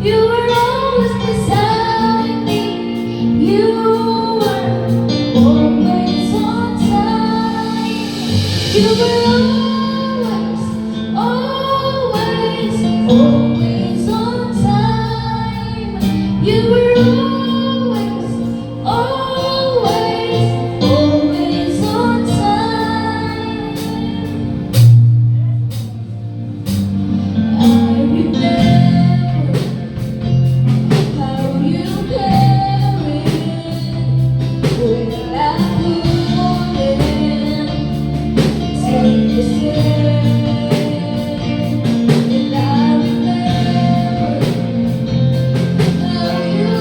You were always beside me. You were always on time. You were always, always, always on time. You were always, always, always on time. I remember how you carried when I couldn't take the step. And I remember how you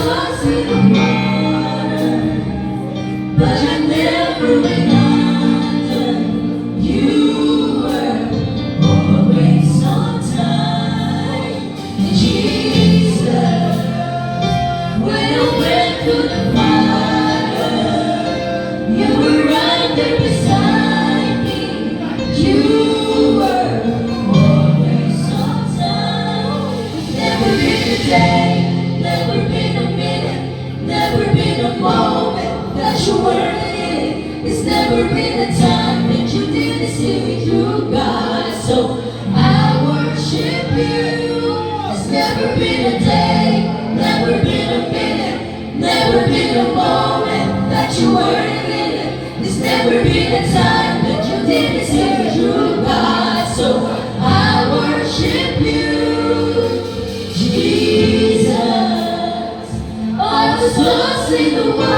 lost in the water, but I never went under. You were always on time, Jesus. When I went through the fire, you were right there beside me. You were always on time. Never been a day, never been a minute, never been a moment that you weren't in it. It's never been a time that you didn't see me through, God. So I worship you. It's never been a day, never been a minute, never been a moment that you weren't in it. There's never been a time that you didn't see me through, God. So I worship you, Jesus. I was lost in the world,